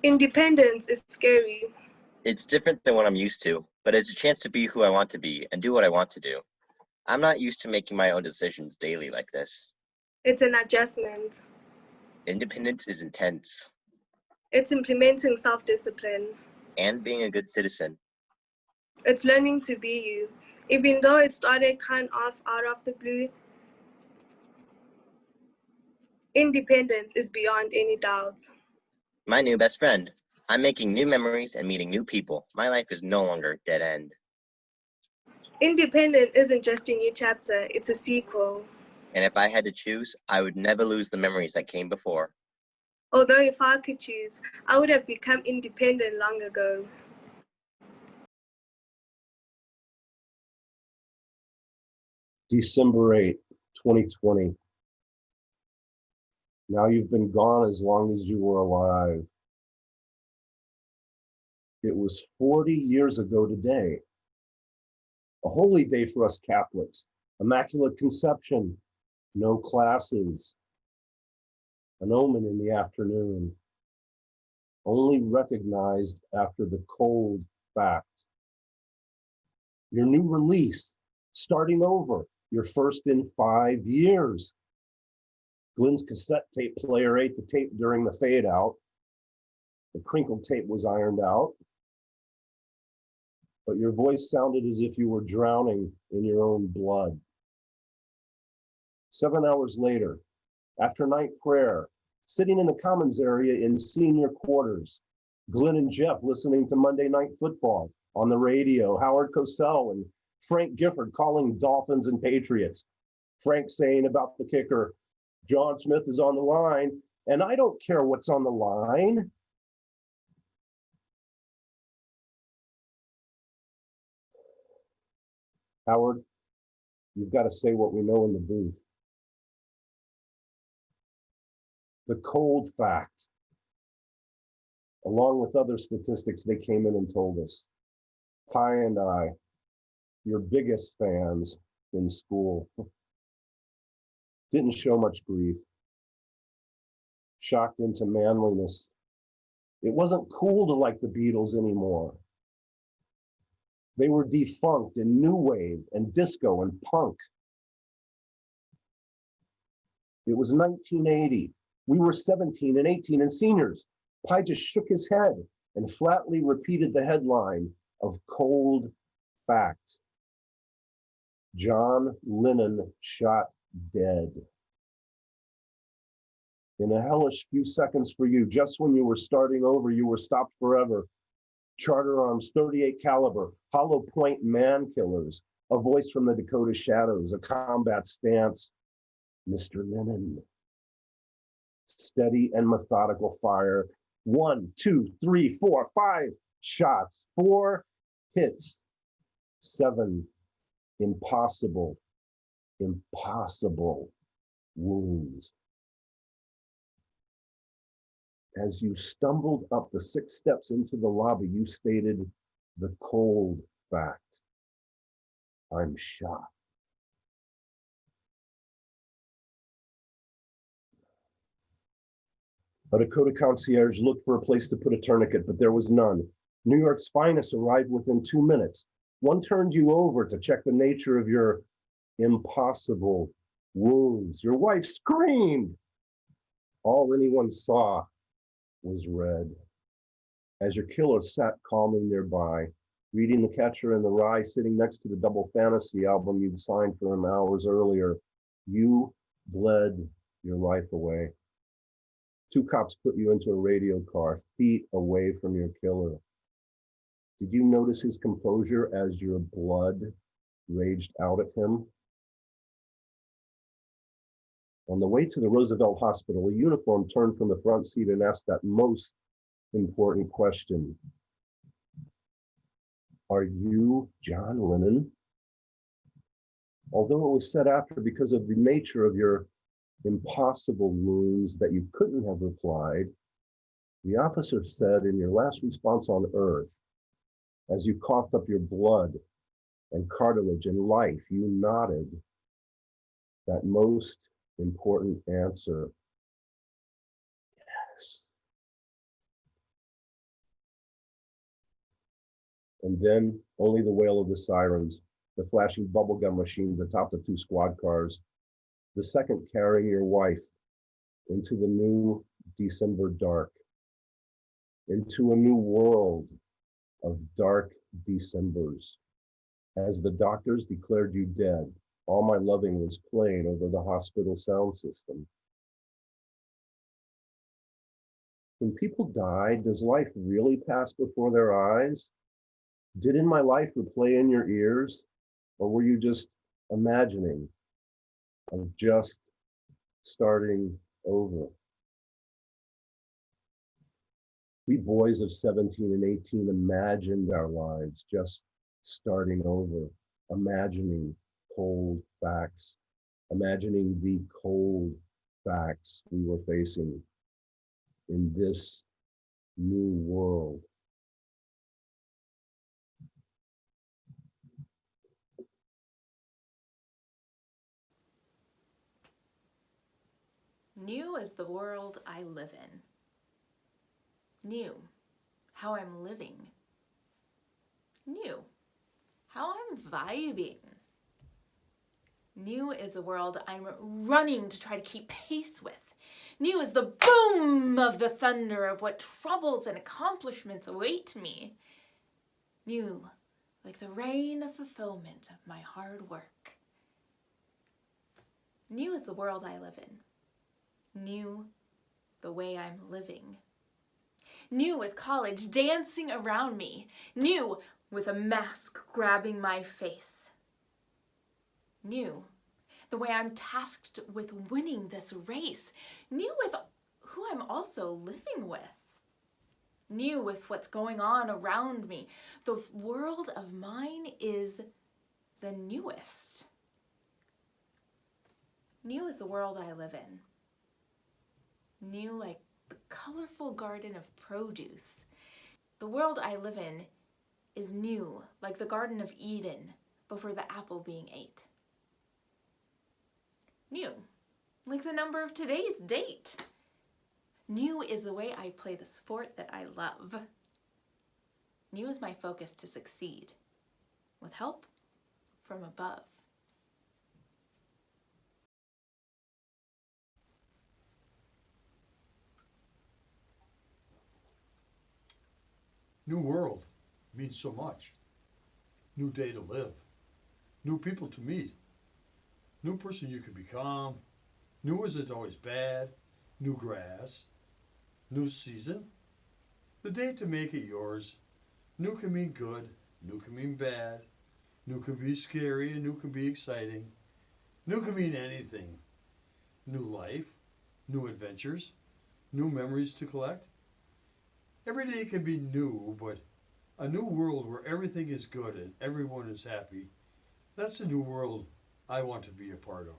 Independence is scary. It's different than what I'm used to, but it's a chance to be who I want to be and do what I want to do. I'm not used to making my own decisions daily like this. It's an adjustment. Independence is intense. It's implementing self-discipline. And being a good citizen. It's learning to be you. Even though it started kind of out of the blue, independence is beyond any doubt. My new best friend. I'm making new memories and meeting new people. My life is no longer a dead end. Independence isn't just a new chapter, it's a sequel. And if I had to choose, I would never lose the memories that came before. Although if I could choose, I would have become independent long ago. December 8, 2020. Now you've been gone as long as you were alive. It was 40 years ago today. A holy day for us Catholics. Immaculate Conception, no classes. An omen in the afternoon. Only recognized after the cold fact. Your new release, starting over, your first in 5 years. Glenn's cassette tape player ate the tape during the fade out. The crinkled tape was ironed out. But your voice sounded as if you were drowning in your own blood. 7 hours later, after night prayer, sitting in the commons area in senior quarters, Glenn and Jeff listening to Monday Night Football on the radio, Howard Cosell and Frank Gifford calling Dolphins and Patriots. Frank saying about the kicker, John Smith is on the line, and I don't care what's on the line. Howard, you've got to say what we know in the booth. The cold fact, along with other statistics they came in and told us. Pi and I, your biggest fans in school, didn't show much grief. Shocked into manliness. It wasn't cool to like the Beatles anymore. They were defunct in new wave and disco and punk. It was 1980. We were 17 and 18 and seniors. Pi just shook his head and flatly repeated the headline of Cold Fact. John Lennon shot dead. In a hellish few seconds for you, just when you were starting over, you were stopped forever. Charter Arms 38 caliber, hollow point man killers, a voice from the Dakota shadows, a combat stance. Mr. Lennon. Steady and methodical fire. 1, 2, 3, 4, 5 shots, 4 hits, 7 impossible wounds. As you stumbled up the 6 steps into the lobby, you stated the cold fact. I'm shot. A Dakota concierge looked for a place to put a tourniquet, but there was none. New York's finest arrived within 2 minutes. One turned you over to check the nature of your impossible wounds. Your wife screamed. All anyone saw was red. As your killer sat calmly nearby, reading The Catcher in the Rye, sitting next to the double fantasy album you'd signed for him hours earlier, you bled your life away. 2 cops put you into a radio car, feet away from your killer. Did you notice his composure as your blood raged out at him? On the way to the Roosevelt Hospital, a uniform turned from the front seat and asked that most important question. Are you John Lennon? Although it was said after, because of the nature of your impossible wounds, that you couldn't have replied, the officer said in your last response on Earth, as you coughed up your blood and cartilage and life, you nodded that most important answer. Yes. And then only the wail of the sirens, the flashing bubblegum machines atop the two squad cars, the second carrying your wife into the new December dark, into a new world of dark Decembers. As the doctors declared you dead, all my loving was playing over the hospital sound system. When people die, does life really pass before their eyes? Did In My Life replay in your ears? Or were you just imagining of just starting over? We boys of 17 and 18 imagined our lives just starting over, imagining cold facts, imagining the cold facts we were facing in this new world. New is the world I live in. New, how I'm living. New, how I'm vibing. New is the world I'm running to try to keep pace with. New is the boom of the thunder of what troubles and accomplishments await me. New, like the rain of fulfillment of my hard work. New is the world I live in. New, the way I'm living. New with college dancing around me. New with a mask grabbing my face. New, the way I'm tasked with winning this race. New with who I'm also living with. New with what's going on around me. The world of mine is the newest. New is the world I live in. New like the colorful garden of produce. The world I live in is new, like the Garden of Eden before the apple being ate. New, like the number of today's date. New is the way I play the sport that I love. New is my focus to succeed, with help from above. New world means so much. New day to live. New people to meet. New person you can become. New isn't always bad. New grass. New season. The day to make it yours. New can mean good. New can mean bad. New can be scary and new can be exciting. New can mean anything. New life. New adventures. New memories to collect. Every day can be new, but a new world where everything is good and everyone is happy, that's the new world I want to be a part of.